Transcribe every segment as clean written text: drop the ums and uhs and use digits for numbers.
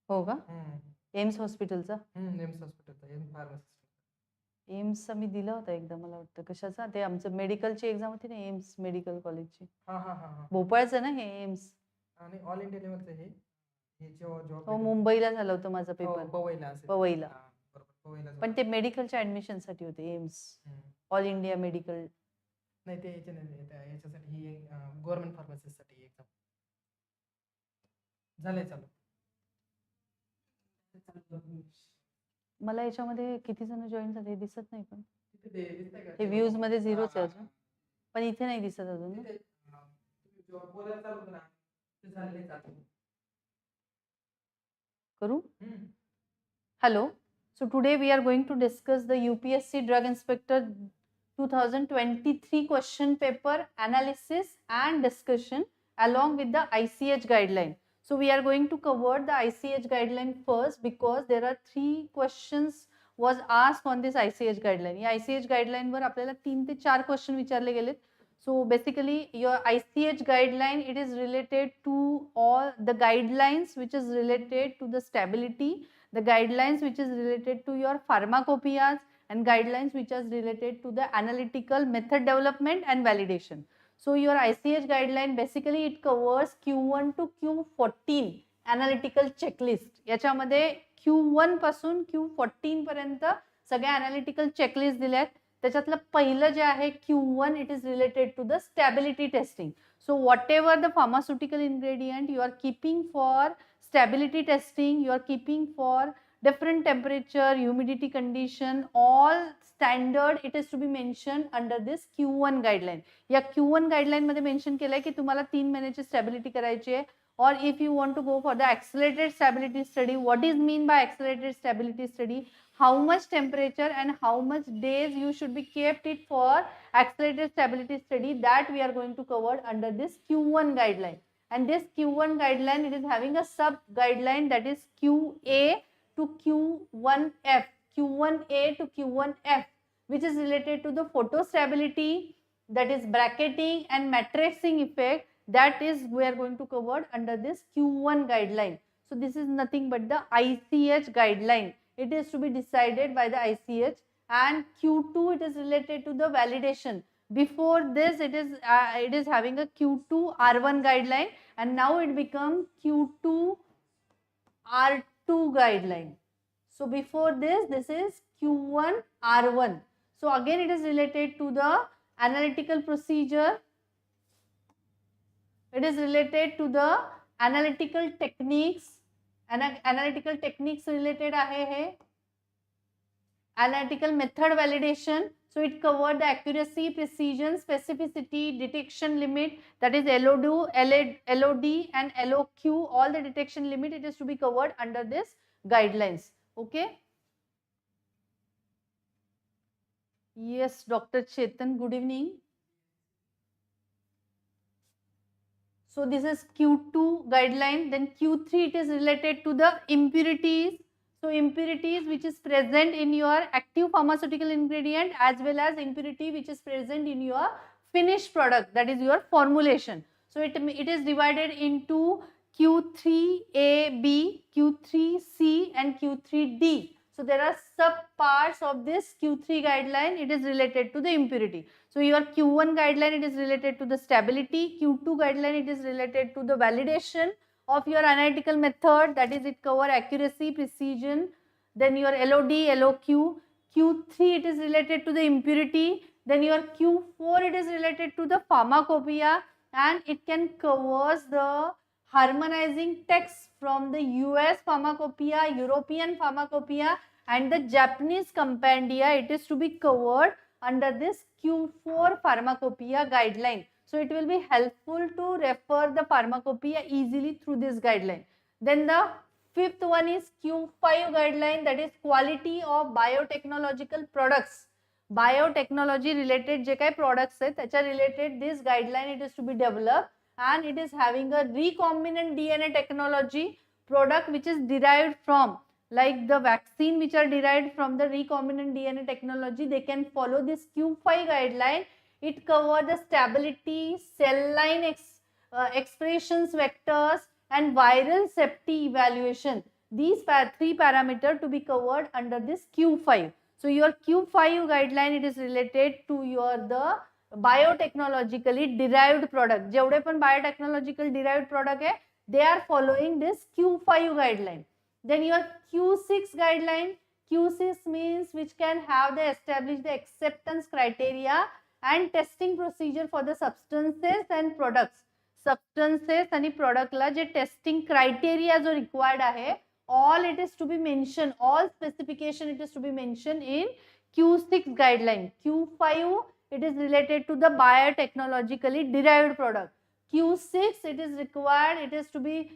हो का? एम्स हॉस्पिटलचा? एम्स हॉस्पिटलचा फार्मासिस्ट. एम्सचा मी दिला होता एकदा, मला वाटतं. कशाचा? ते आमचं मेडिकलची एक्झाम होती ना, एम्स मेडिकल कॉलेजची. भोपाळचं ना हे एम्स? आणि ऑल इंडिया लेवलचं हे जॉब. हो, मुंबईला झालं होतं माझा पेपर. पवईला. पण ते मेडिकलच्या ऍडमिशन साठी होते एम्स, ऑल इंडिया मेडिकल. नाही, ते याच्यासाठी ही गव्हर्नमेंट फार्मसिस्ट साठी एक्झाम झालंय चालू. मला याच्यामध्ये किती जण जॉईन झाले दिसत नाही, पण हे व्ह्यूज मध्ये झिरोच आहे अजून, पण इथे नाही दिसत अजून ना. करू? Hello. So today we are going to discuss the UPSC Drug Inspector 2023 question paper analysis and discussion along with the ICH guideline. So we are going to cover the ICH guideline first because there are 3 questions was asked on this ICH guideline. या ICH guideline वर आपल्याला 3 ते 4 question विचारले गेलेत. So basically your ICH guideline, it is related to all the guidelines which is related to the stability, the guidelines which is related to your pharmacopoeias, and guidelines which is related to the analytical method development and validation. So your ICH guideline basically it covers Q1 to Q14 analytical checklist. याच्यामध्ये Q1 पासून Q14 पर्यंत सगळ्या analytical checklist दिल्यात. त्याच्यातलं पहिलं जे आहे Q1, it is related to the stability testing. So whatever the pharmaceutical ingredient you are keeping for stability testing, you are keeping for different temperature, humidity condition, all standard, it is to be mentioned under this Q1 guideline. या Q1 guideline मध्ये mention केलंय की तुम्हाला 3 महिन्याची stability करायची आहे. Or if you want to go for the accelerated stability study, what is mean by accelerated stability study? How much temperature and how much days you should be kept it for accelerated stability study, that we are going to cover under this Q1 guideline. And this Q1 guideline, it is having a sub guideline, that is QA to Q1F, Q1A to Q1F, which is related to the photostability, that is bracketing and matrixing effect, that is we are going to cover under this Q1 guideline. So this is nothing but the ICH guideline. It is to be decided by the ICH. And Q2, it is related to the validation. Before this, it is having a Q2 R1 guideline, and now it becomes Q2 R2 guideline. So before this is Q1 R1. So again, it is related to the analytical procedure. It is related to the analytical techniques. Analytical techniques related आहे हे. Analytical method validation. So it covered the accuracy, precision, specificity, detection limit, that is LOD and LOQ, all the detection limit, it is to be covered under this guidelines. Okay. Yes, Dr. Chetan, good evening. So this is Q2 guideline. Then Q3, it is related to the impurities. So impurities which is present in your active pharmaceutical ingredient as well as impurity which is present in your finished product, that is your formulation. So it is divided into Q3A, Q3C and Q3D. So there are sub parts of this Q3 guideline. It is related to the impurity. So your Q1 guideline, it is related to the stability. Q2 guideline, it is related to the validation of your analytical method, that is it cover accuracy, precision. Then your LOD, LOQ. Q3, it is related to the impurity. Then your Q4, it is related to the pharmacopoeia, and it can covers the harmonizing text from the US pharmacopoeia, European pharmacopoeia and the Japanese compendia. It is to be covered under this Q4 pharmacopoeia guideline. So it will be helpful to refer the pharmacopoeia easily through this guideline. Then the fifth one is Q5 guideline, that is quality of biotechnological products. Biotechnology related जे काही products आहेत त्याच्या related this guideline it is to be developed, and it is having a recombinant DNA technology product which is derived from, like the vaccine which are derived from the recombinant DNA technology, they can follow this Q5 guideline. It covers the stability, cell line expressions vectors and viral safety evaluation. these three parameters to be covered under this Q5. So your Q5 guideline, it is related to your the biotechnologically derived product. जेवढे पण biotechnological derived product है, they are following this Q5 guideline. Then your Q6 guideline, Q6 means which can have the established the acceptance criteria and testing procedure for the substances and products. Substances आणि product ला जे testing criteria जो required आहे, all it is to be mentioned, all specification it is to be mentioned in Q6 guideline. Q5 it is related to the biotechnologically derived product. Q6 it is required, it is to be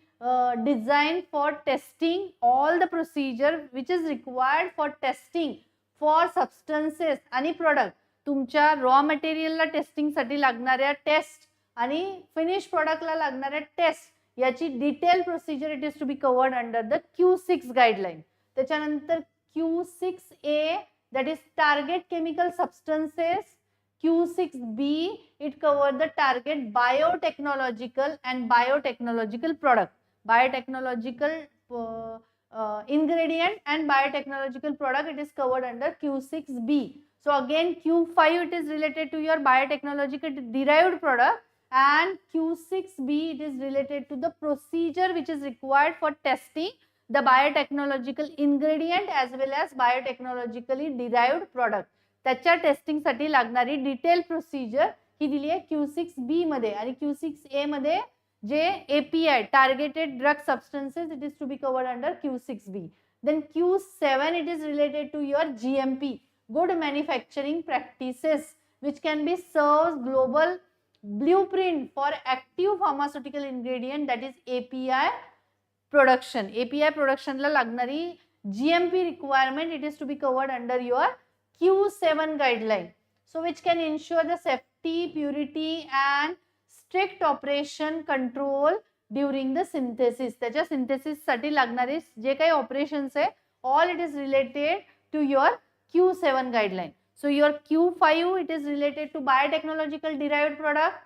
designed for testing all the procedure which is required for testing for substances आणि product. तुमच्या raw मटेरियलला टेस्टिंगसाठी लागणाऱ्या test आणि finish प्रोडक्टला लागणाऱ्या test याची detail procedure it is to be covered under the Q6 guideline. त्याच्यानंतर Q6A that is target chemical substances. Q6B it cover the target biotechnological and biotechnological product. Biotechnological ingredient and biotechnological product it is covered under Q6B. So again Q5 it is related to your biotechnological derived product and Q6B it is related to the procedure which is required for testing the biotechnological ingredient as well as biotechnologically derived product. त्याच्या testing साठी लागणारी detail procedure ही दिली आहे Q6B मध्ये आणि Q6A मध्ये जे API targeted drug substances it is to be covered under Q6B. Then Q7 it is related to your GMP, good manufacturing practices, which can be serves global blueprint for active pharmaceutical ingredient, that is API production. API production ला लागणारी GMP requirement it is to be covered under your Q7 guideline. So which can ensure the safety, purity and strict operation control during the synthesis. त्याच्या synthesis साठी लागणारे जे काही operations आहे, all it is related to your Q7 guideline. So your Q5 it is related to biotechnological derived product.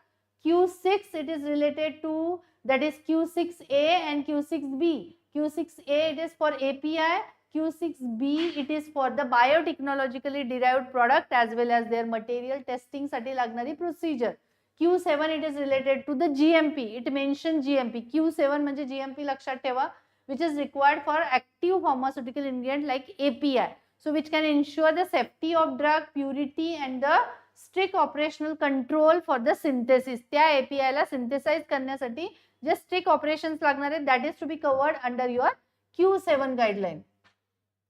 Q6 it is related to, that is Q6A and Q6B. Q6A it is for API. Q6B it is for the biotechnologically derived product as well as their material testing साठी लागणारी procedure. Q7 it is related to the GMP. It mentions GMP. Q7 म्हणजे GMP लक्षात ठेवा, which is required for active pharmaceutical ingredient like API. So which can ensure the safety of drug, purity and the strict operational control for the synthesis. त्या API ला synthesize करण्यासाठी जे strict operations लागणार आहेत, that is to be covered under your Q7 guideline.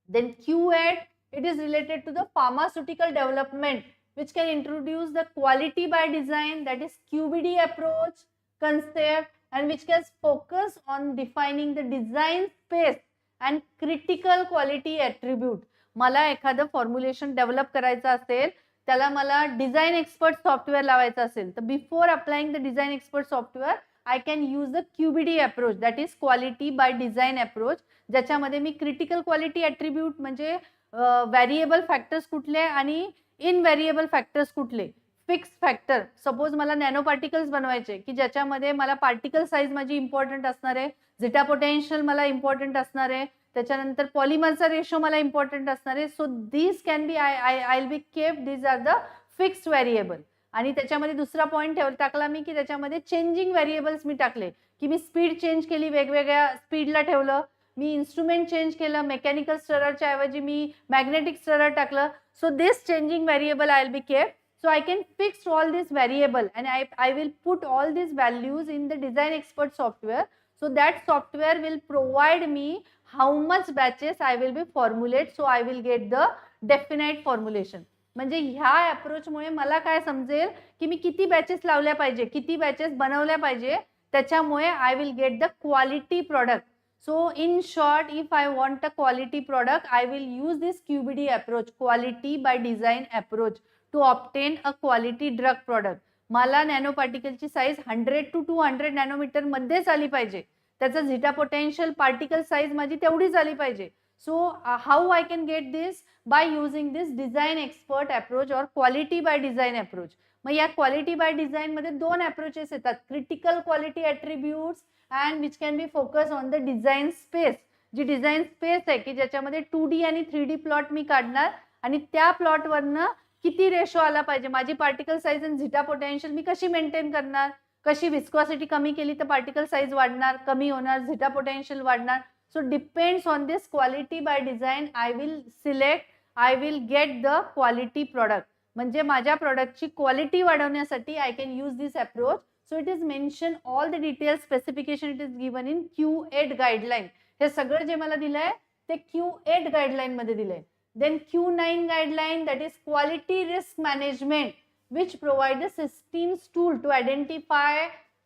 Then Q8 it is related to the pharmaceutical development, which can introduce the quality by design, that is QBD approach concept, and which can focus on defining the design space and critical quality attribute. मला एखादं formulation develop करायचं असेल, त्याला मला design expert software लावायचं असेल, तर before applying the design expert software I can use the QBD approach, that is quality by design approach, ज्याच्यामध्ये मी क्रिटिकल क्वालिटी ॲट्रिब्यूट म्हणजे व्हेरिएबल फॅक्टर्स कुठले आणि इनव्हेरिएबल फॅक्टर्स कुठले, फिक्स फॅक्टर. सपोज मला नॅनो पार्टिकल्स बनवायचे की ज्याच्यामध्ये मला पार्टिकल साईज माझी इम्पॉर्टंट असणार आहे, झिटा पोटेन्शियल मला इम्पॉर्टंट असणार आहे, त्याच्यानंतर पॉलिमरचा रेशो मला इम्पॉर्टंट असणार आहे. So this can be I will be kept, this are the fixed variable. आणि त्याच्यामध्ये दुसरा पॉईंट टाकला मी की त्याच्यामध्ये चेंजिंग व्हेरिएबल्स मी टाकले की मी स्पीड चेंज केली, वेगवेगळ्या स्पीडला ठेवलं, मी इन्स्ट्रुमेंट चेंज केलं, मेकॅनिकल स्टररच्या ऐवजी मी मॅग्नेटिक स्टरर टाकलं. So this changing variable I will be kept. So I can fix all this variable and I will put all these values in the design expert software. So that software will provide me how much batches I will be formulate. So I will get the definite formulation. म्हणजे ह्या अप्रोचमुळे मला काय समजेल की मी किती batches लावल्या पाहिजे, किती बॅचेस बनवल्या पाहिजे, त्याच्यामुळे आय will get the quality product. So in short, if I want a quality product, I will use this QBD approach, quality by design approach, to obtain a quality drug product. मला nano पार्टिकलची size 100 to 200 nanometre मध्येच आली पाहिजे, त्याचा zeta potential particle size माझी तेवढीच आली पाहिजे. So how I can get this, by using this design expert approach और क्वालिटी बाय डिझाईन अप्रोच. मग या क्वालिटी बाय डिझाईन मध्ये दोन अप्रोचेस येतात, critical quality attributes and which can be focus on the design space. जी design space आहे की ज्याच्यामध्ये 2D आणि 3D प्लॉट मी काढणार आणि त्या प्लॉटवरनं किती रेशो आला पाहिजे, माझी पार्टिकल साईज आणि झिटा पोटेन्शियल मी कशी मेंटेन करणार, कशी विस्कॉसिटी कमी केली तर पार्टिकल साईज वाढणार, कमी होणार, झिटा पोटेन्शियल वाढणार. So depends on this quality by design I will select, I will get the quality product. म्हणजे माझ्या प्रोडक्टची क्वालिटी वाढवण्यासाठी I can use this approach. So it is mention all the detail specification it is given in Q8 guideline. हे सगळं जे मला दिलंय ते Q8 गाईडलाईन मध्ये दिलंय. Then Q9 guideline, that is quality risk management, which provide the systems tool to identify,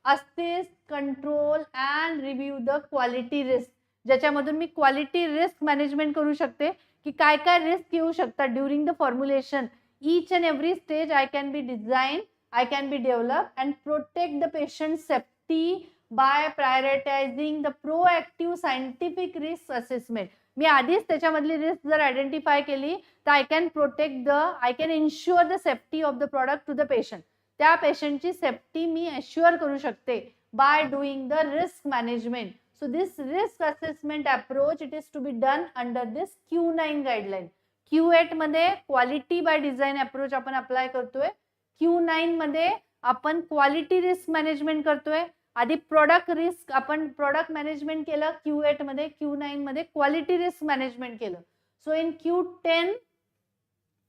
assess, control and review the quality risk. ज्याच्यामधून मी क्वालिटी रिस्क मॅनेजमेंट करू शकते की काय काय रिस्क येऊ शकतात during the formulation. each and every stage I can be design, I can be develop and protect the patient safety by prioritizing the proactive scientific risk assessment. मी आधीच त्याच्यामधली रिस्क जर आयडेंटिफाय केली तर I can protect the, I can ensure the safety of the product to the patient. त्या पेशंटची safety मी assure करू शकते by doing the risk management. So this risk assessment approach it is to be done under this Q9 guideline. Q8 मध्ये quality by design approach आपण apply करतोय. Q9 मध्ये आपण क्वालिटी रिस्क मॅनेजमेंट करतोय. आधी प्रोडक्ट रिस्क आपण product management केलं Q8 मध्ये, Q9 मध्ये क्वालिटी रिस्क मॅनेजमेंट केलं. सो इन Q10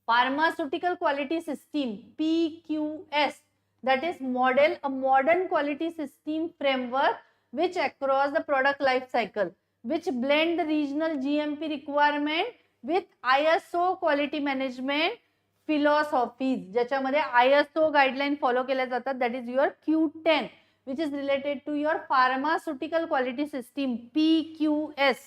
pharmaceutical quality system PQS, that is model a modern quality system framework which across the product life cycle, which blend the regional GMP requirement with ISO quality management philosophies. ज्याच्यामध्ये ISO guideline follow केल्या जातात. That is your Q10 which is related to your pharmaceutical quality system PQS.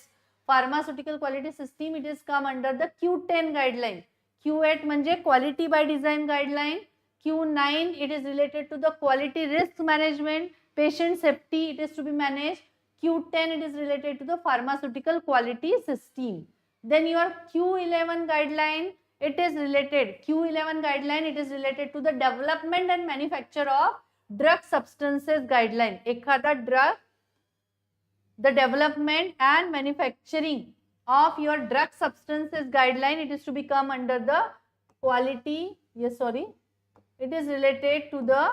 Pharmaceutical quality system it is come under the Q10 guideline. Q8 म्हणजे quality by design guideline. Q9 it is related to the quality risk management, patient safety it is to be managed. Q10 it is related to the pharmaceutical quality system. Then your Q11 guideline it is related, Q11 guideline it is related to the development and manufacture of drug substances guideline. एखादा drug, the development and manufacturing of your drug substances guideline it is to become under the quality, ये sorry, it is related to the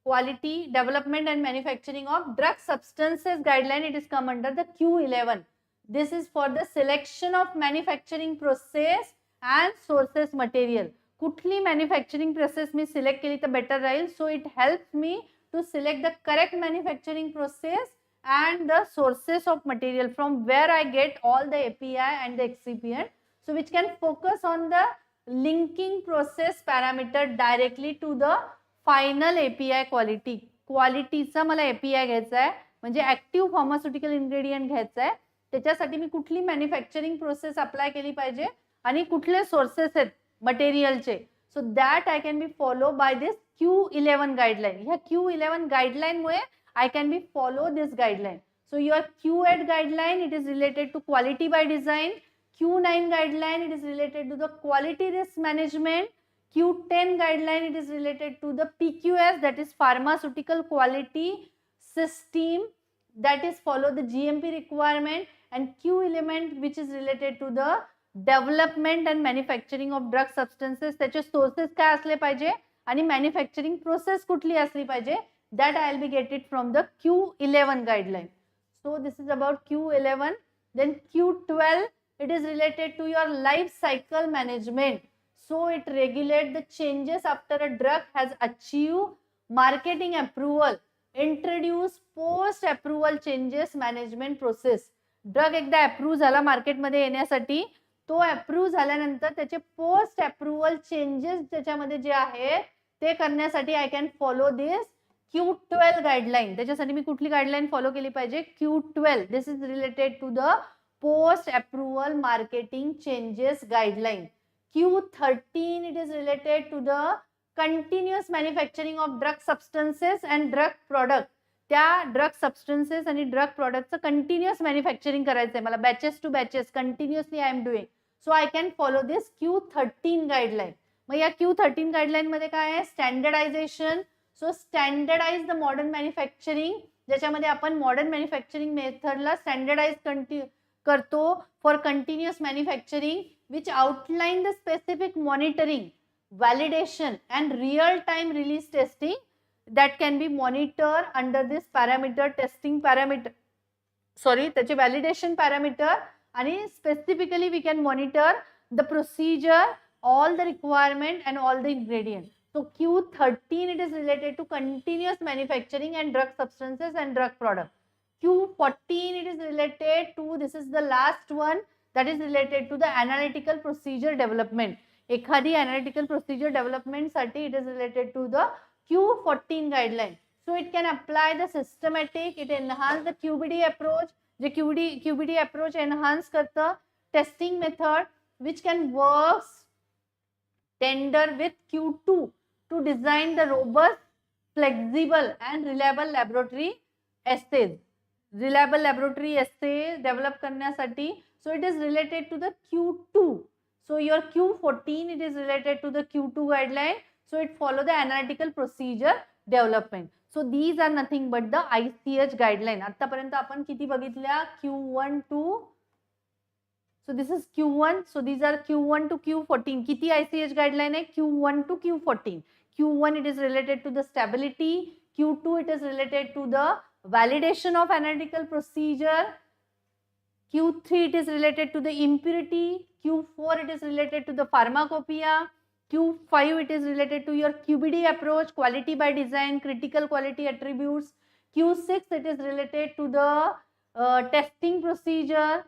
quality development and manufacturing of drug substances guideline it is come under the Q11. This is for the selection of manufacturing process and sources material. कुठली manufacturing process मी select केली तर better राहील. So it helps me to select the correct manufacturing process and the sources of material from where I get all the API and the excipient, so which can focus on the linking process parameter directly to the final API quality. क्वालिटीचा मला API घ्यायचा आहे म्हणजे active pharmaceutical ingredient घ्यायचा आहे. त्याच्यासाठी मी कुठली मॅन्युफॅक्चरिंग प्रोसेस अप्लाय केली पाहिजे आणि कुठले सोर्सेस आहेत मटेरियलचे. So that I can be follow by this Q11 guideline. ह्या Q11 गाईडलाईन मुळे I can be follow this guideline. So your Q8 guideline it is related to quality by design. Q9 guideline it is related to the quality risk management. Q10 guideline it is related to the PQS, that is pharmaceutical quality system, that is follow the GMP requirement. And Q11 which is related to the development and manufacturing of drug substances. त्याचे sources काय असले पाहिजे आणि manufacturing process कुठली असली पाहिजे, that I will be get it from the Q11 guideline. So this is about Q11. Then Q12 it is related to your life cycle management. So it regulates the changes after a drug has achieved marketing approval, introduce post approval changes management process. Drug एकदा approve झाला मार्केटमध्ये येण्यासाठी, तो approve झाल्यानंतर त्याचे post approval changes त्याच्यामध्ये जे आहे ते करण्यासाठी I can follow this Q12 guideline. त्याच्यासाठी मी कुठली गाइडलाइन फॉलो केली पाहिजे, Q12. This is related to the post approval marketing changes guideline. Q13 it is related to the continuous manufacturing of drug substances and drug product. त्या drug substances आणि drug प्रोडक्टचं continuous manufacturing करायचं आहे मला, batches to batches continuously I am doing. So I can follow this Q13 guideline. मग या Q13 guideline मध्ये काय आहे, standardization. So standardize the modern manufacturing, ज्याच्यामध्ये आपण मॉडर्न मॅन्युफॅक्चरिंग मेथडला करतो for continuous manufacturing which outline the specific monitoring, validation and real time release testing that can be monitored under this parameter testing parameter, sorry, त्याचे validation parameter, आणि specifically we can monitor the procedure, all the requirement and all the ingredients. So Q13 it is related to continuous manufacturing and drug substances and drug product. Q14 it is related to, this is the last one, that is related to the analytical procedure development. एखादी analytical procedure development साठी it is related to the Q14 guideline. So it can apply the systematic, it enhance the QBD approach, the QBD approach enhance करतं testing method which can work tender with Q2 to design the robust, flexible and reliable laboratory assays. Reliable laboratory assay develop करण्यासाठी, so it is related to the Q2. So your Q14 it is related to the Q2 guideline. So it follow the analytical procedure development. So these are nothing but the ICH guideline. आतापर्यंत आपण किती बघितल्या? Q1 to, so this is Q1. So these are Q1 to Q14. किती ICH guideline है? Q1 to Q14. Q1 it is related to the stability. Q2 it is related to the validation of analytical procedure. Q3 it is related to the impurity. Q4 it is related to the pharmacopoeia. Q5 it is related to your QBD approach, quality by design, critical quality attributes. Q6 it is related to the testing procedure,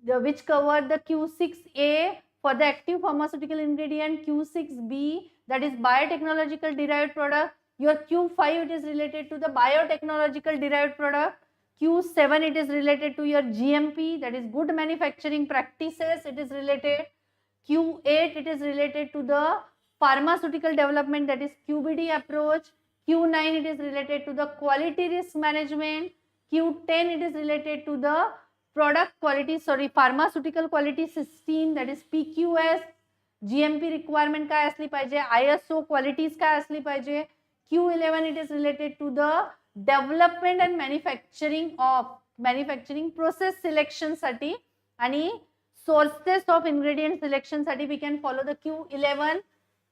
which cover the Q6A for the active pharmaceutical ingredient, Q6B that is biotechnological derived product. Your Q5 it is related to the biotechnological derived product. Q7 it is related to your GMP, that is good manufacturing practices, it is related. Q8 it is related to the pharmaceutical development, that is QBD approach. Q9 it is related to the quality risk management. Q10 it is related to the product quality, sorry, pharmaceutical quality system, that is PQS. GMP requirement काय असली पाहिजे, ISO qualities काय असली पाहिजे. Q11 it is related to the development and manufacturing process selection साठी आणि sources of ingredient selection साठी we can follow the Q11.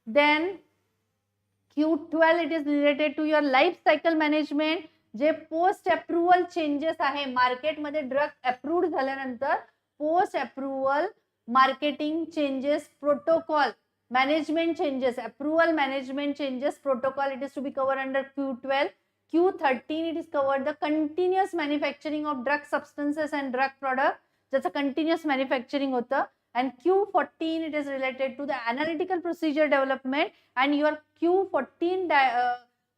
Then Q12 it is related to your life cycle management, J post approval changes आहे मार्केटमध्ये drug approved झाल्यानंतर post approval marketing changes protocol management changes, approval management changes protocol, it is to be covered under Q12. Q13 it is covered the continuous manufacturing of drug substances and drug product, ज्याचं continuous manufacturing होतं. And Q14 it is related to the analytical procedure development, and your Q14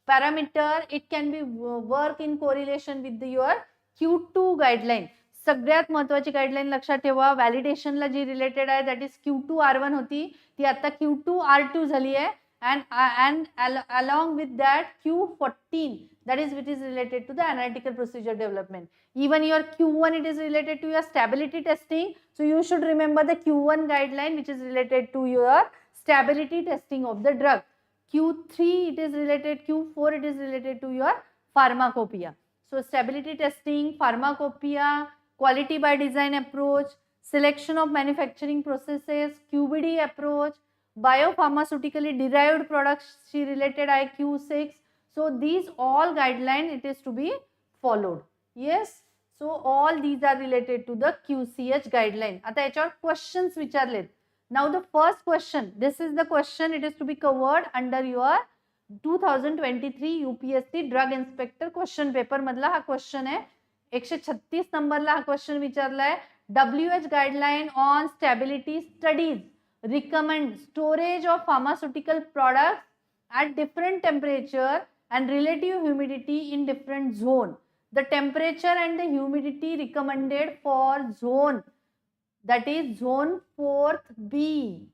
parameter it can be work in correlation with your Q2 guideline. सगळ्यात महत्त्वाची guideline लक्षात ठेवा, व्हॅलिडेशनला जी related आहे that is Q2 R1 होती, ती आता Q2 R2 झाली आहे. and along with that Q14 that is which is related to the analytical procedure development. Even your Q1 it is related to your stability testing, so you should remember the Q1 guideline which is related to your stability testing of the drug. Q3 it is related, Q4 it is related to your pharmacopoeia. So stability testing, pharmacopoeia, quality by design approach, selection of manufacturing processes, QBD approach, biopharmaceutically derived products she related I Q6. So these all guideline it is to be followed. Yes, so all these are related to the QCH guideline. आता याच्यावर questions विचारलेत. Now the first question, this is the question, it is to be covered under your 2023 UPSC Drug Inspector question paper मधला हा question आहे. 136 नंबरला हा question विचारलाय. WHO guideline on stability studies recommend storage of pharmaceutical products at different temperature and relative humidity in different zone. The temperature and the humidity recommended for zone, that is zone 4th B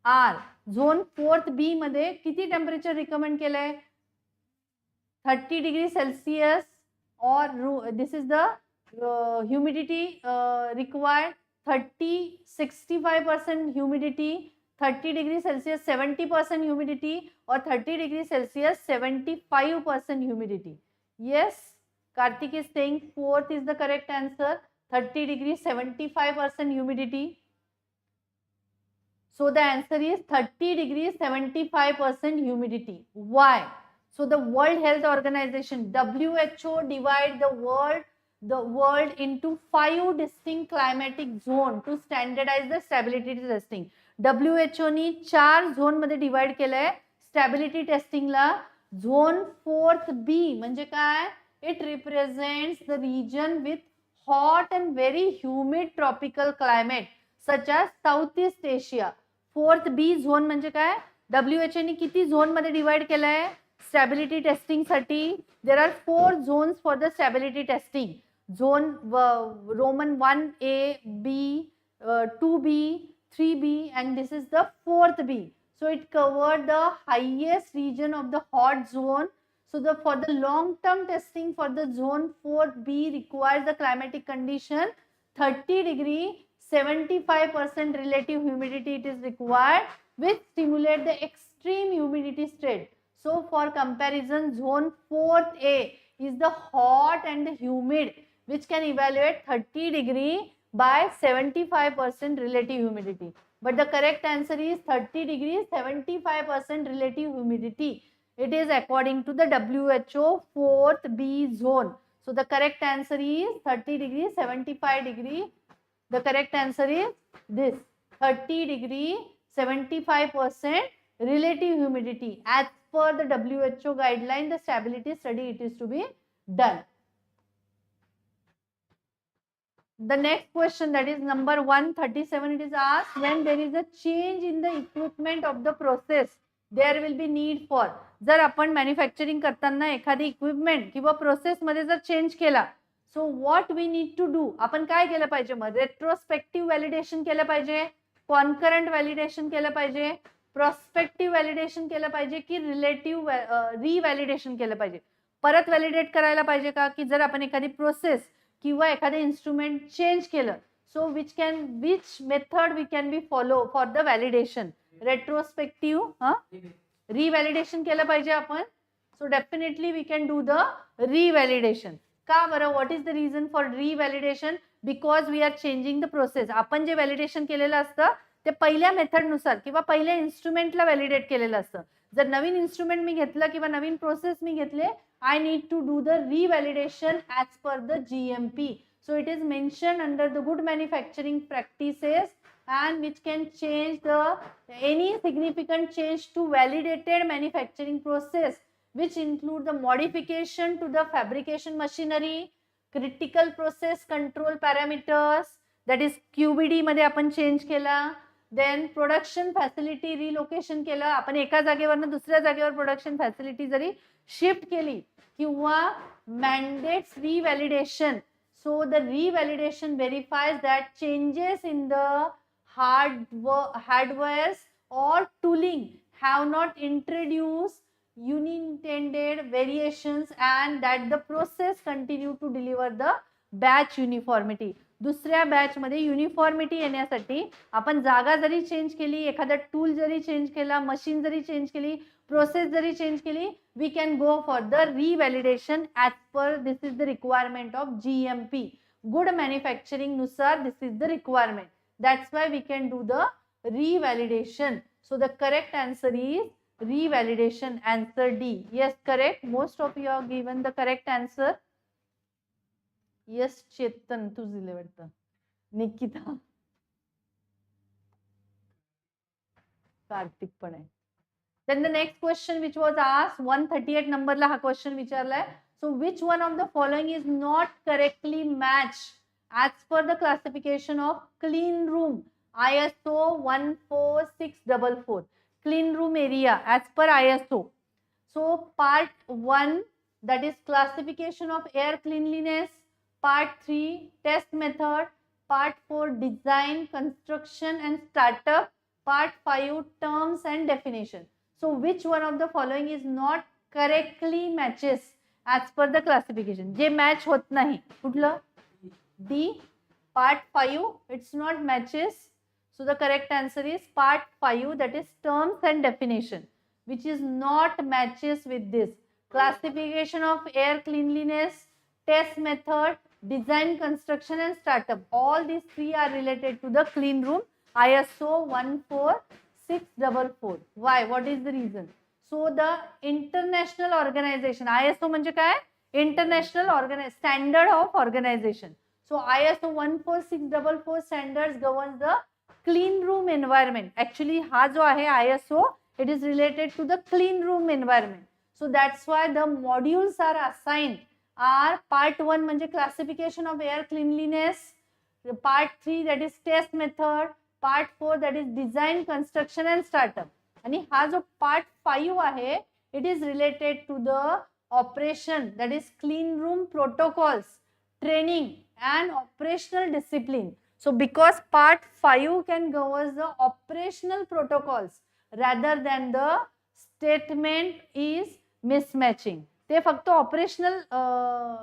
are, zone 4th B मध्ये किती temperature recommend केलंय? 30 degree Celsius, or this is the humidity required 65% humidity, 30 degree Celsius 70% humidity, or 30 degree Celsius 75% humidity. Yes, Karthik is saying 4th is the correct answer. 30 degree 75% humidity. So the answer is 30 degrees 75% humidity. Why? So the World Health Organization, WHO, divide the world into 5 distinct climatic zone to standardize the stability testing. WHO knee 4 zone मध्ये divide केलंय stability टेस्टिंगला. Zone 4th B म्हणजे काय? It represents the region with hot and very humid tropical climate such as Southeast Asia. 4th B zone म्हणजे काय? WHO नी किती zone मध्ये divide केलंय stability testing साठी? There are 4 zones for the stability testing. Zone roman 1A, B, 2B, 3B, and this is the 4th B. So it covered the highest region of the hot zone. So for the long term testing for the zone 4B requires the climatic condition 30 degree 75% relative humidity it is required, which stimulate the extreme humidity state. So for comparison, zone 4th A is the hot and the humid, which can evaluate 30 degree by 75% relative humidity. But the correct answer is 30 degrees 75% relative humidity. It is according to the WHO 4th B zone. So the correct answer is 30 degree 75 degree. The correct answer is this 30 degree 75% relative humidity. As per the WHO guideline, the stability study it is to be done. The next question, that is number 137, it is asked, when there is a change in the equipment of the process, there will be need for. जर आपण manufacturing करताना एखादी equipment किंवा process मध्ये जर change केला, so what we need to do, आपण काय केलं पाहिजे? मग रेट्रोस्पेक्टिव्ह व्हॅलिडेशन केलं पाहिजे, कॉन्करंट व्हॅलिडेशन केलं पाहिजे, प्रॉस्पेक्टिव्ह व्हॅलिडेशन केलं पाहिजे की रिलेटिव्ह रिव्हॅलिडेशन केलं पाहिजे? परत व्हॅलिडेट करायला पाहिजे का? की जर आपण एखादी प्रोसेस किंवा एखादं इन्स्ट्रुमेंट चेंज केलं, so which method we can be follow for the validation? Retrospective revalidation केलं पाहिजे आपण. So definitely we can do the revalidation. का बरं? What is the reason for revalidation? Because we are changing the process. आपण जे validation केलेलं असतं ते पहिल्या मेथडनुसार किंवा पहिल्या इन्स्ट्रुमेंटला व्हॅलिडेट केलेलं असतं. जर नवीन इन्स्ट्रुमेंट मी घेतलं किंवा नवीन प्रोसेस मी घेतले, I need to do the revalidation as per the GMP. So it is mentioned under the good manufacturing practices, and which can change any significant change to validated manufacturing process, which include the modification to the fabrication machinery, critical process control parameters, that is QBD मध्ये आपण change केला. Then production facility relocation केलं, आपण एका जागेवरनं दुसऱ्या जागेवर production facility जरी shift केली, किंवा mandates revalidation. So the revalidation verifies that changes in the hardwares or tooling have not introduced unintended variations and that the process continue to deliver the batch uniformity. दुसऱ्या batch मध्ये uniformity येण्यासाठी आपण जागा जरी change केली, एखादा tool जरी change केला, machine जरी change केली, process जरी change केली, we can go for the revalidation as per this is the requirement of GMP. Good manufacturing नुसार this is the requirement. That's why we can do the revalidation. So the correct answer is revalidation, answer D. Yes, correct. Most of you have given the correct answer. Yes, Chetan, तूच दिले वाटतं. निकिता, कार्तिक पण आहे. Then the next question which was asked, 138 number ला हा question विचारलाय. So which one of the following is not correctly matched as per the classification of clean room ISO 14644? Clean room area as per ISO. So part 1, that is classification of air cleanliness. Part 3, test method. Part 4, design, construction and startup. Part 5, terms and definition. So which one of the following is not correctly matches as per the classification? J match होत नाही, कुठलं? D. Part 5, it's not matches. So the correct answer is part 5, that is terms and definition, which is not matches with this. Classification of air cleanliness, test method, design, construction and startup. All these three are related to the clean room ISO 14644. Why? What is the reason? So the international organization, ISO म्हणजे काय? International standard of organization. So ISO 14644 standards governs the clean room environment. Actually हा जो आहे ISO, it is related to the clean room environment. So that's why the modules are assigned are part 1 म्हणजे classification of air cleanliness, part 3 that is test method, part 4 that is design, construction and startup. आणि हा जो part 5 आहे, it is related to the operation, that is clean room protocols, training and operational discipline. So because part 5 can govern the operational protocols rather than the statement is mismatching. ते फक्त operational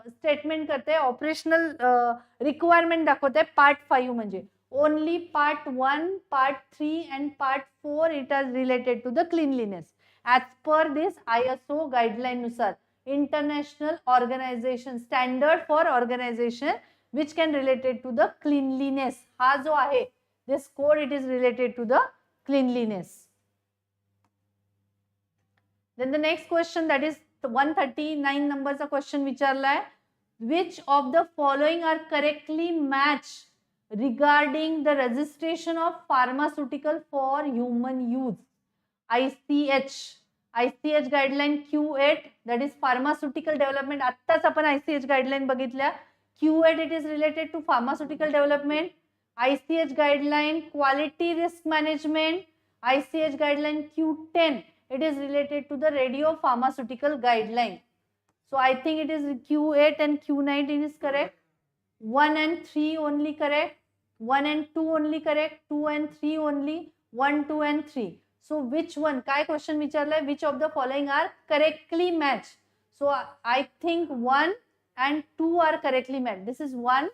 statement करते, operational requirement दाखवते part 5 म्हणजे. Only part 1, part 3 and part 4 it is related to the cleanliness as per this ISO guideline नुसार, international organisation standard for organisation which can related to the cleanliness. हा जो आहे this code it is related to the cleanliness. Then the next question, that is 139 नंबरचा question विचारलाय. Which of the following are correctly matched regarding the registration of pharmaceutical for human use? ICH guideline Q8, that is pharmaceutical development. आत्ताच आपण ICH guideline बघितल्या. Q8 it is related to pharmaceutical development. ICH guideline quality risk management. ICH guideline Q10 it is related to the radio pharmaceutical guideline. So I think it is Q8 and Q9 is correct. 1 and 3 only correct. 1 and 2 only correct. 2 and 3 only. 1, 2 and 3. So which one? काय question विचारलाय? Which of the following are correctly matched? So I think 1 and 2 are correctly matched. This is 1,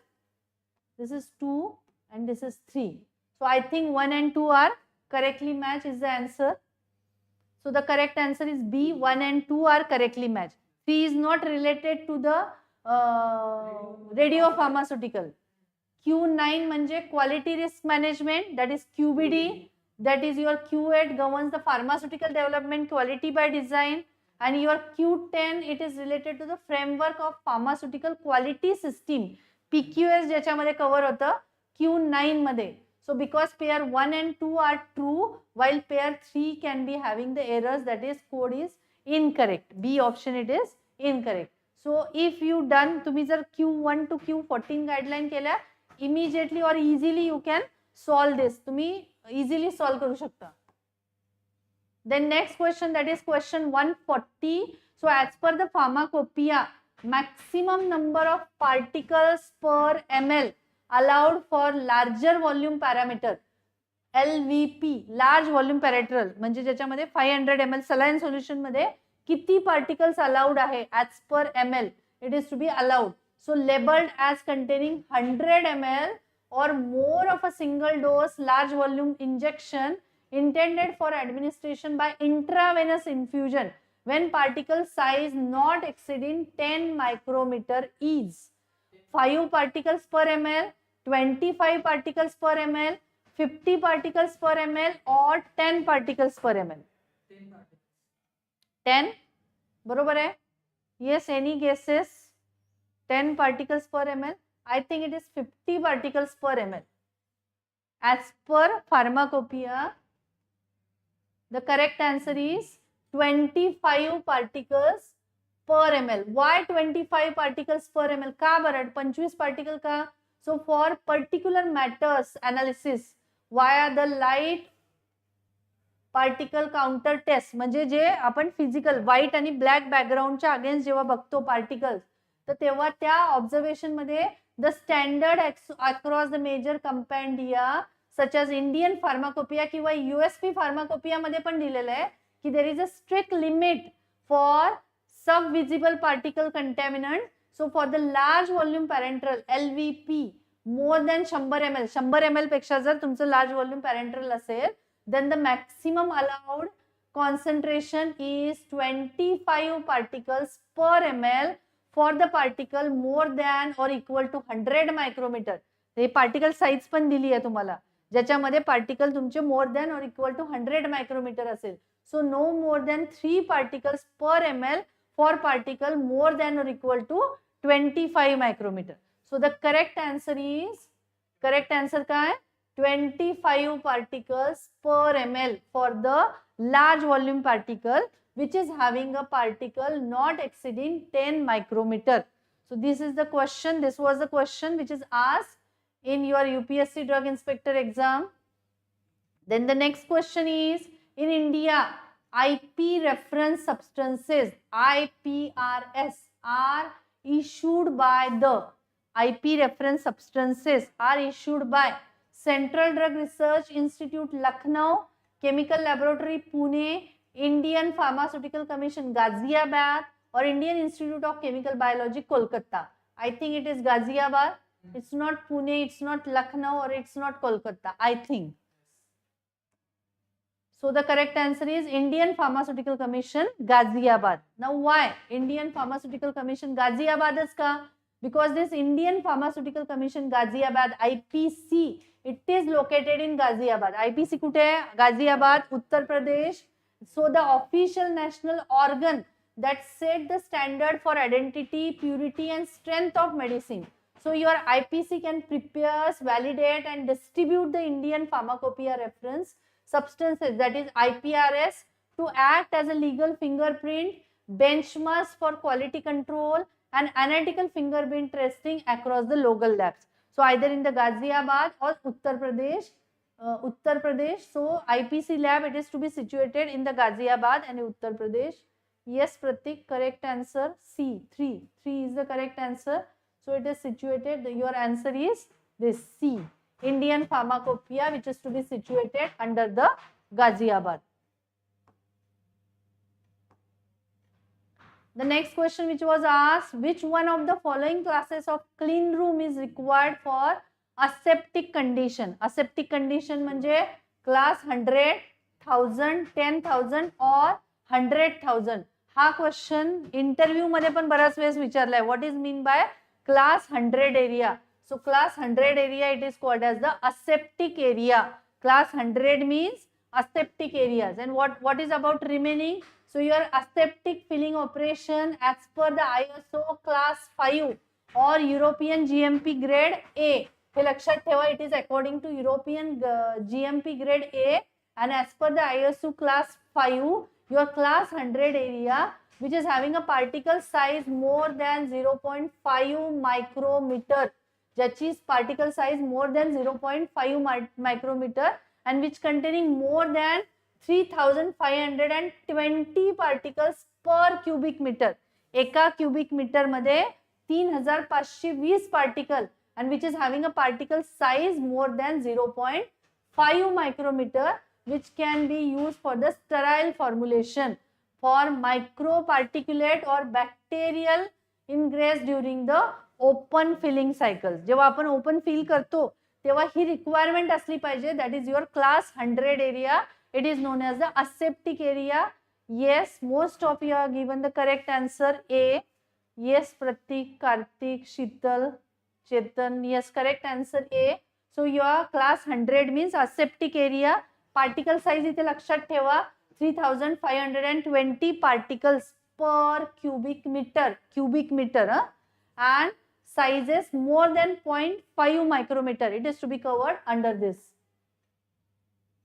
this is 2 and this is 3. So I think 1 and 2 are correctly matched is the answer. So the correct answer is B. 1 and 2 are correctly matched. 3 is not related to the radio pharmaceutical. Q9 म्हणजे quality risk management, that is QBD. That is your Q8 governs the pharmaceutical development quality by design, and your Q10 it is related to the framework of pharmaceutical quality system. PQS ज्याच्यामध्ये cover होतं Q9 मध्ये. So because pair 1 and 2 are true, while pair 3 can be having the errors, that is code is incorrect. B option it is incorrect. So if you done, तुम्ही जर Q1 to Q14 guideline केल्या, immediately or easily you can solve this. तुम्ही easily solve करू शकता. Then next question, that is question 140. So as per the pharmacopoeia, maximum number of particles per ml allowed for larger volume parameter LVP, large volume parenteral, म्हणजे ज्याच्यामध्ये 500 ml saline solution मध्ये किती particles allowed आहे as per ml it is to be allowed. So labeled as containing 100 ml or more of a single dose large volume injection intended for administration by intravenous infusion when particle size not exceeding 10 micrometer is 5 particles per ml, 25 particles per ml, 50 particles per ml or 10 particles per ml. 10 बरोबर आहे? Yes, any guesses? 10 particles per ml. I think it is 50 particles per ml. As per pharmacopoeia, the correct answer is 25 particles per ml. Why 25 particles per ml? का बरं 25 particle का? So for particular matters analysis via the light particle counter test, म्हणजे जे आपण physical white आणि black बॅकग्राऊंडच्या against जेव्हा बघतो पार्टिकल्स, तर तेव्हा त्या ऑब्झर्वेशन मध्ये the standard across the major compendia such as Indian pharmacopoeia किंवा USP फार्माकोपिया मध्ये पण दिलेलं आहे की there is a strict limit for subvisible particle contaminant. So for the large volume parenteral LVP more than 100 ml, 100 ml पेक्षा जर तुमचं large volume पॅरेंट्रल असेल, then the maximum allowed concentration is 25 particles per ml for the particle more than or equal to 100 micrometre. हे particle size पण दिली आहे तुम्हाला, ज्याच्यामध्ये पार्टिकल तुमचे more than or equal to 100 micrometre असेल. So no more than 3 particles per ml for particle more than or equal to 25 micrometre. So the correct answer is, correct answer काय, 25 particles per ml for the large volume particle which is having a particle not exceeding 10 micrometer. So this is the question, this was the question which is asked in your UPSC Drug Inspector Exam. Then the next question is, in India, IP reference substances, IPRS, are issued by the, IP reference substances are issued by Central Drug Research Institute, Lucknow, Chemical Laboratory, Pune, Indian Pharmaceutical Commission, Ghaziabad, or Indian Institute of Chemical Biology, Kolkata. I think it is Ghaziabad. It's not Pune, it's not Lucknow, or it's not Kolkata, I think. So the correct answer is Indian Pharmaceutical Commission, Ghaziabad. Now why Indian Pharmaceutical Commission, Ghaziabad is ka? Because this Indian Pharmaceutical Commission, Ghaziabad, IPC, it is located in Ghaziabad. IPC कुठे आहे? Ghaziabad, Uttar Pradesh. So the official national organ that set the standard for identity, purity and strength of medicine. So your IPC can prepare, validate and distribute the Indian Pharmacopoeia reference substances, that is IPRS, to act as a legal fingerprint, benchmarks for quality control and analytical fingerprint testing across the local labs. So either in the Ghaziabad or Uttar Pradesh. So IPC lab, it is to be situated in the Ghaziabad and Uttar Pradesh. Yes, Pratik, correct answer C, 3 is the correct answer. So it is situated, your answer is this C, Indian Pharmacopoeia, which is to be situated under the Ghaziabad. The next question which was asked, which one of the following classes of clean room is required for aseptic condition? Aseptic condition म्हणजे class 100, 1000, 10,000 or 100,000. हा question interview मध्ये पण बराच वेळेस विचारलाय. What is mean by class 100 area? So class 100 area, it is called as the aseptic area. Class 100 means aseptic areas. And what is about remaining? So your aseptic filling operation as per the ISO class 5 or European GMP grade A. हे लक्षात ठेवा, it is according to European GMP grade A, and as per the ISO class 5, your class 100 area which is having a particle size more than 0.5 micrometer, ज्याची particle size more than 0.5 micrometer and which containing more than 3520 particles per cubic meter. एका cubic meter मध्ये 3520 particle and which is having a particle size more than 0.5 micrometer, which can be used for the sterile formulation for microparticulate or bacterial ingress during the open filling cycle. जेव्हा आपण open fill करतो तेव्हा ही requirement असली पाहिजे. That is your class 100 area. It is known as the aseptic area. Yes, most of you are given the correct answer a. Yes, Prateek, Kartik, Sheetal, Chetan, yes, correct answer a. So your class 100 means aseptic area. Particle size इथे लक्षात ठेवा, 3520 particles per cubic metre and sizes more than 0.5 micrometer. It is to be covered under this.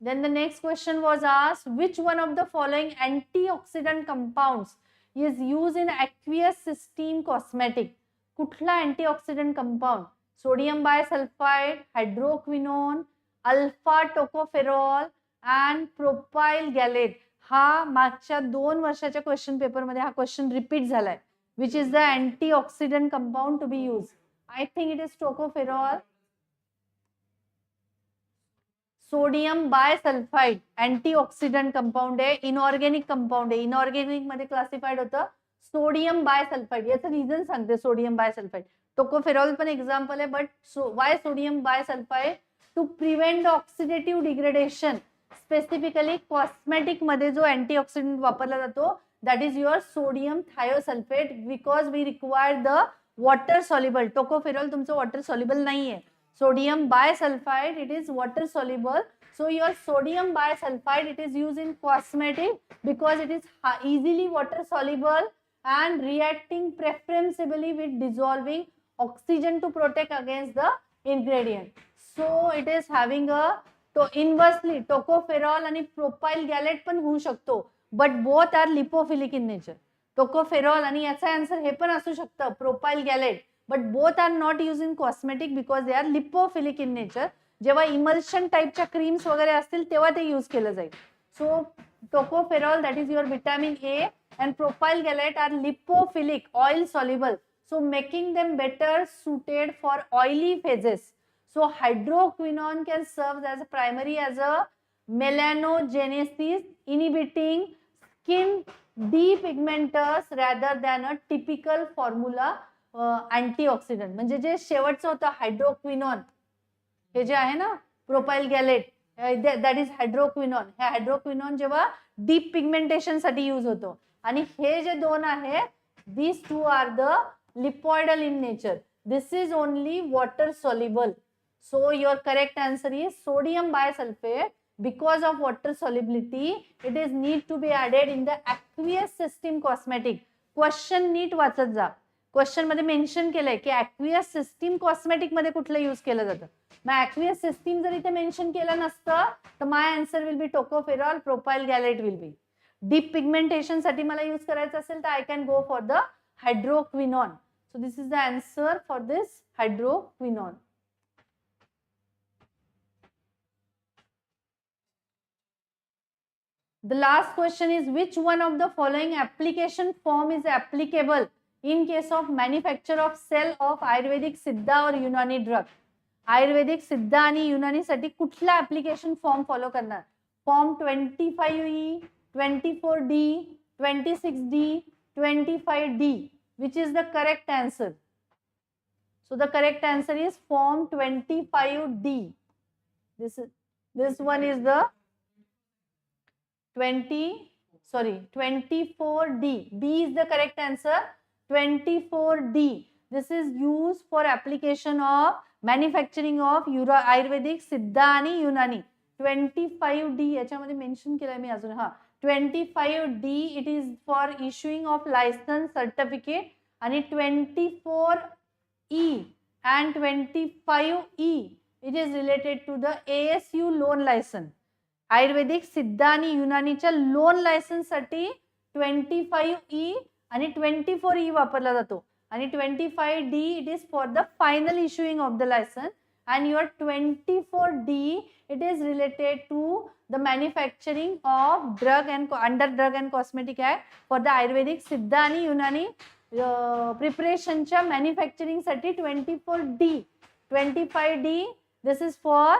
Then the next question was asked, which one of the following antioxidant compounds is used in aqueous system cosmetic? कुठला antioxidant compound? Sodium bisulfite, hydroquinone, alpha tocopherol and propyl gallate. हा मागच्या 2 वर्षाच्या question paper मध्ये हा question repeat झालाय. Which is the antioxidant compound to be used? I think it is tocopherol. Sodium bisulfite antioxidant compound आहे, inorganic compound आहे. Inorganic मध्ये classified होतं सोडियम बायसल्फाइड. याचं रिझन सांगते. सोडियम बायसल्फाइड, टोकोफेरॉल पण एक्झाम्पल आहे. But why sodium bisulphite? To prevent oxidative degradation. Specifically cosmetic मध्ये जो अँटीऑक्सिडंट वापरला जातो that is your sodium thiosulfate, because we require the water soluble. Tocopherol तुमचं water soluble नाही आहे. Sodium bisulfite, it is water soluble. So your sodium bisulfite, it is used in cosmetic because it is easily water soluble and reacting preferentially with dissolving oxygen to protect against the ingredient. So it is having a, तो inversely tocopherol आणि propyl gallate पण होऊ शकतो, but both are lipophilic in nature. Tocopherol आणि याचा answer हे पण असू शकतं propyl gallate, but both are not used in cosmetic because they are lipophilic in nature. जेव्हा इमल्शन टाइपच्या क्रीम्स वगैरे असतील तेव्हा ते यूज केलं जाईल. सो tocopherol, that is your vitamin A, and propyl gallate are lipophilic, oil soluble, so making them better suited for oily phases. So hydroquinone can serve as a primary as a melanogenesis inhibiting skin depigmenters rather than a typical formula antioxidant. म्हणजे जे शेवटचं होतं हायड्रोक्विनॉन, हे जे आहे ना propyl गॅलेट, that is हायड्रोक्विनॉन. हे हायड्रोक्विनॉन जेव्हा deep pigmentation साठी use होतो, आणि हे जे दोन आहे, these two are the lipoidal in nature. This is only water soluble. So your correct answer is sodium bisulfate. Because of water solubility, it is need to be added in the aqueous system cosmetic. Question नीट वाचत जा. Question मध्ये mention केलंय की aqueous system cosmetic मध्ये कुठलं use केलं जातं. मग aqueous system जर इथे मेन्शन केलं नसतं तर my answer will be tocopherol, propyl gallate will be. Deep pigmentation साठी मला यूज करायचं असेल तर I can go for the hydroquinone. So this is the answer for this hydroquinone. The last question is, which one of the following application form is applicable in case of manufacture of cell of Ayurvedic Siddha or Unani drug? Ayurvedic Siddha आणि युनानी साठी कुठला application form follow करणार? Form 25E, 24D, 26D, 25D. Which is the correct answer? So the correct answer is form 25D. This one is the 24D. B is the correct answer. 24D. This is used for application of manufacturing of Ayurvedic Siddha आणि युनानी. 25D याच्यामध्ये mention केलंय मी अजून. हा 25D it is for issuing of license certificate, आणि 24E and 25E it is related to the ASU loan license. Ayurvedic सिद्ध आणि युनानीच्या loan licence साठी 25E आणि 24E वापरला जातो, आणि 25D it is for the final issuing of the licence, and your 24D it is related to the manufacturing of drug and under Drug and Cosmetic Act for the Ayurvedic Siddha आणि युनानी preparation च्या manufacturing साठी 24D. 25D this is for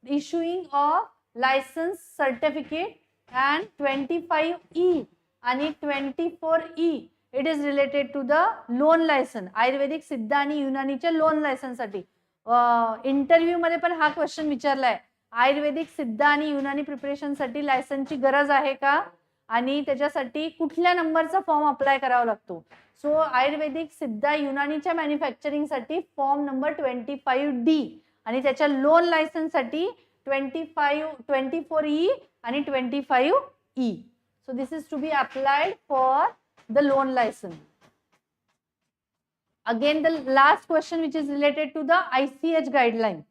issuing of license certificate, and 25E आणि 24E it is related to the loan license. Ayurvedic सिद्ध आणि युनानीच्या loan licence साठी interview मध्ये पण हा क्वेश्चन विचारलाय. आयुर्वेदिक सिद्ध आणि युनानी प्रिपरेशन साठी लायसन्सची गरज आहे का, आणि त्याच्यासाठी कुठल्या नंबरचा फॉर्म अप्लाय करावा लागतो. सो आयुर्वेदिक सिद्ध युनानीच्या मॅन्युफॅक्चरिंग साठी फॉर्म नंबर 25D, आणि त्याच्या लोन लायसन्स साठी 24E आणि 25E. So this is to be applied for the loan license. Again the last question which is related to the ICH guideline.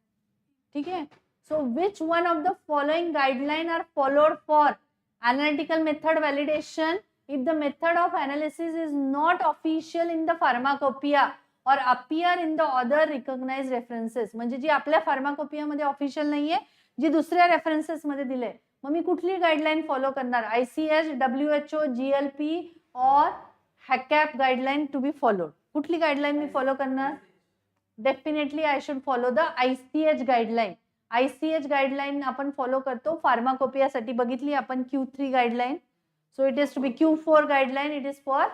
ठीक है. So which one of the following guideline are followed for analytical method validation if the method of analysis is not official in the pharmacopoeia or appear in the other recognized references. म्हणजे जी आपल्या pharmacopoeia मध्ये official नाहीये, जी दुसऱ्या references मध्ये दिले, मग मी कुठली गाइडलाइन फॉलो करणार? ICH, WHO, GLP और HACCP guideline to be followed. कुठली गाइडलाइन मी फॉलो करणार? Definitely I should follow the ICH guideline. ICH guideline आपण फॉलो करतो फार्माकोपिया साठी. बघितली आपण Q3 guideline. So it is to be Q4 guideline. It is for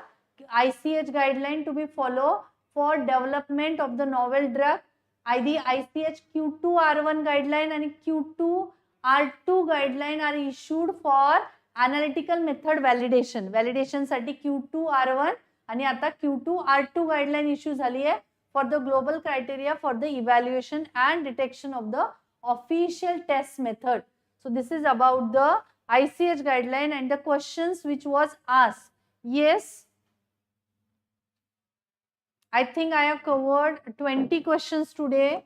ICH guideline to be follow for development of the novel drug. The ICH Q2 R1 guideline and Q2 R2 guideline are issued for Analytical method validation साठी Q2R1 आणि आता Q2R2 guideline issue झाली आहे for the global criteria for the evaluation and detection of the official test method. So this is about the ICH guideline and the questions which was asked. Yes, I think I have covered 20 questions today.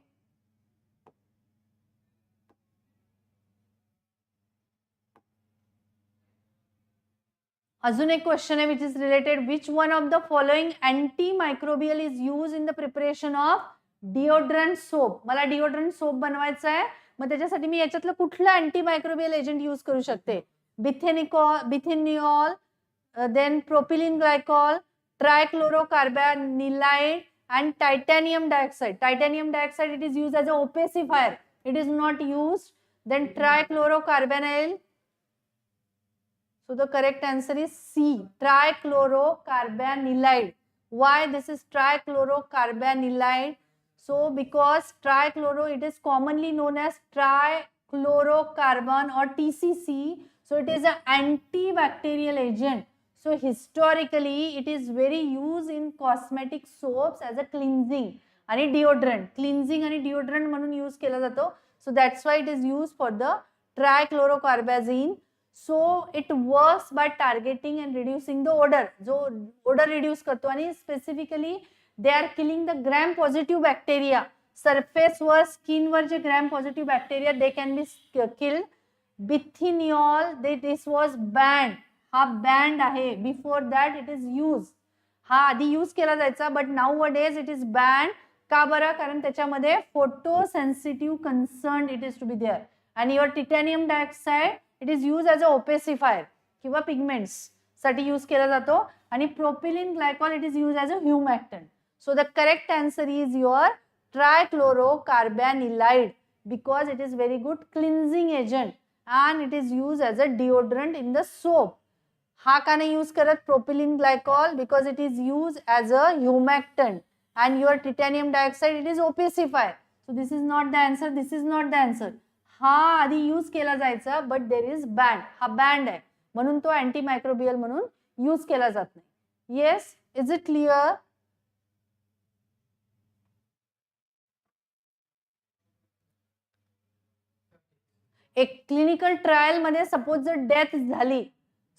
अजून एक question है which is related, which one of the following antimicrobial is used in the preparation of deodorant soap. मला deodorant soap बनवायचा आहे, मग त्याच्यासाठी मी याच्यातलं कुठलं antimicrobial agent use करू शकते? बिथेनिऑल, then propylene glycol, trichlorocarbamylide and titanium dioxide. Titanium dioxide, it is used as an opacifier, it is not used. Then trichlorocarbonyl. So the correct answer is C, trichlorocarbamylide. Why this is trichlorocarbamylide? So because trichloro, it is commonly known as trichlorocarbon or TCC. So it is an antibacterial agent. So historically it is very used in cosmetic soaps as a cleansing आणि deodorant. Cleansing आणि deodorant म्हणून use केला जातो. So that's why it is used for the trichlorocarbazine. So it works by targeting and reducing the odor. जो odor reduce करतो आणि specifically they are killing the gram positive bacteria. Surface were skin were J gram positive bacteria they can be killed. Bithenyol, this was banned. हा banned आहे. Before that it is used. हा आधी use केला जायचा but nowadays it is banned. का बरं? कारण त्याच्यामध्ये photosensitive concern it is to be there. And your titanium dioxide it is used as a opacifier किंवा pigments साठी यूज केला जातो आणि propylene glycol it is used as a humectant. So the correct answer is your trichlorocarbamylide because it is very good cleansing agent and it is used as a deodorant in the soap. हा का नाही use करत propylene glycol because it is used as a humectant and your titanium dioxide it is opacifier. So this is not the answer, this is not the answer. हा आधी use केला जायचा but there is band. हा band आहे म्हणून तो antimicrobial म्हणून use केला जात नाही. Yes, is it clear? एक क्लिनिकल ट्रायल मध्ये सपोज जर डेथ झाली,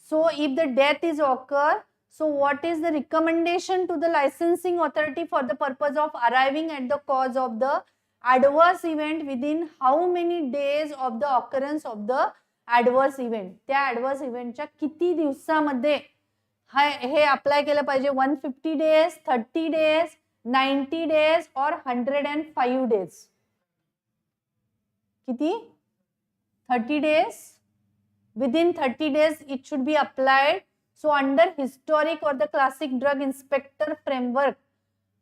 so if the death is occur, so what is the recommendation to the licensing authority for the purpose of arriving at the cause of the adverse event within how many days of the occurrence of the adverse event? त्या adverse event च्या किती दिवसामध्ये हे apply केलं पाहिजे? 150 days, 30 days, 90 days or 105 days? किती? 30 days. Within 30 days it should be applied. So under historic or the classic drug inspector framework,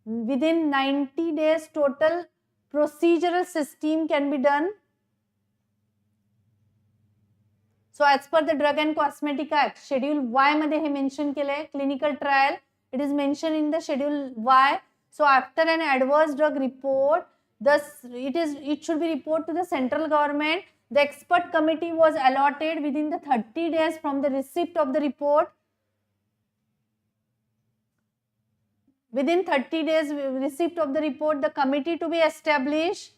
within 90 days total procedural system can be done. So as per the Drug and Cosmetic Act, Schedule Y मध्ये हे mention केले clinical trial. It is mentioned in the Schedule Y. So after an adverse drug report, it should be reported to the central government. The expert committee was allotted within the 30 days from the receipt of the report. Within 30 days receipt of the report, the committee to be established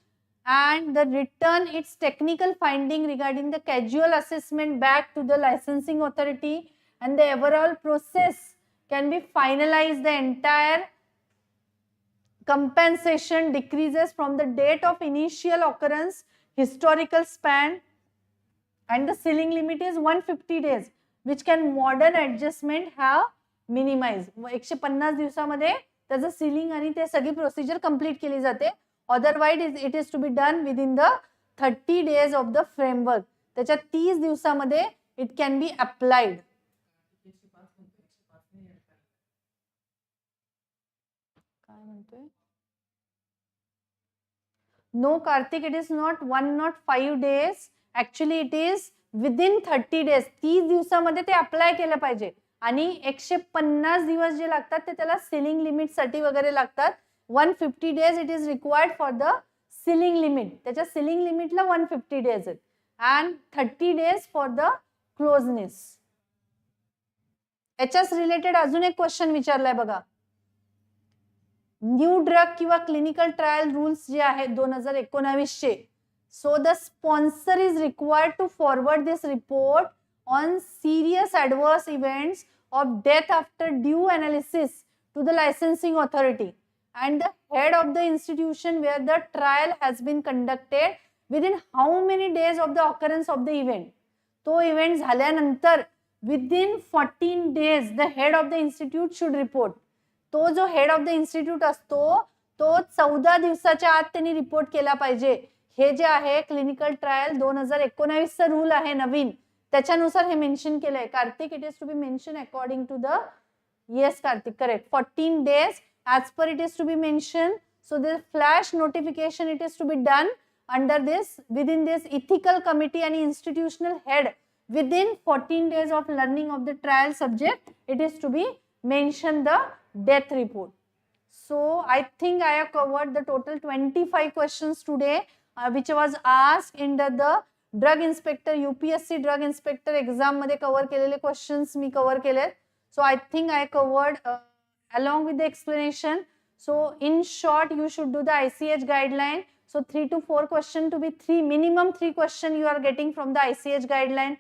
and the return its technical finding regarding the casual assessment back to the licensing authority, and the overall process can be finalized. The entire compensation decreases from the date of initial occurrence, historical span, and the ceiling limit is 150 days, which can modern adjustment have minimized. 150 दिवसामध्ये त्याचं ceiling आणि ते सगळी procedure complete केली जाते. Otherwise it is to be done within the 30 days of the framework. त्याच्या 30 दिवसामध्ये it can be applied. काय म्हणतोय? नो Kartik, it is not 105 days. Actually it is within 30 days. 30 दिवसामध्ये ते अप्लाय केलं पाहिजे आणि 150 दिवस जे लागतात ते त्याला सिलिंग लिमिट साठी वगैरे लागतात. 150 days it is required for the ceiling limit. त्याच्या सिलिंग लिमिटला 150 days आहेत and 30 days for the closeness. याच्याच रिलेटेड अजून एक क्वेश्चन विचारलाय बघा. न्यू ड्रग किंवा क्लिनिकल ट्रायल रूल्स जे आहेत 2019 चे. So the sponsor is required to forward this report on serious adverse events of death after due analysis to the licensing authority and the head of the institution where the trial has been conducted within how many days of the occurrence of the event. तो event झाल्यानंतर within 14 days the head of the institute should report. तो जो head of the institute असतो तो 14 दिवसाच्या आत त्यांनी report केला पाहिजे. हे जे आहे क्लिनिकल ट्रायल 2019 चा रूल आहे नवीन, त्याच्यानुसार हे मेन्शन केलंय. Kartik, it is to be mention according to the, yes Kartik correct, 14 days as per it is to be mentioned. So the flash notification it is to be done under this, within this ethical committee and institutional head within 14 days of learning of the trial subject it is to be mentioned the death report. So I think I have covered the total 25 questions today which was asked in the drug inspector UPSC drug inspector exam मध्ये cover केलेले questions मी cover केलेत. So I think I covered along with the explanation. So in short you should do the ICH guideline. So 3 to 4 question to be minimum 3 question you are getting from the ICH guideline.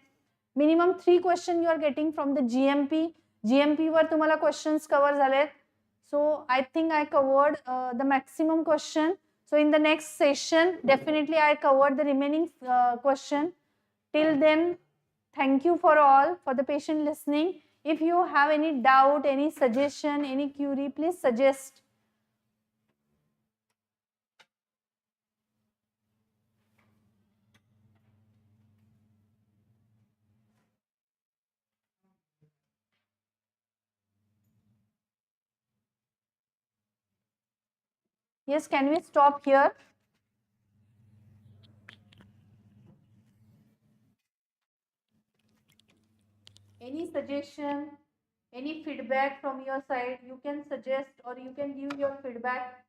Minimum 3 question you are getting from the GMP. GMP वर तुम्हाला questions cover झालेत. So I think I covered the maximum question. So in the next session, definitely I covered the remaining question. Till then, thank you for all for the patient listening. If you have any doubt, any suggestion, any query, please suggest. Yes, can we stop here? Any suggestion, any feedback from your side, you can suggest or you can give your feedback.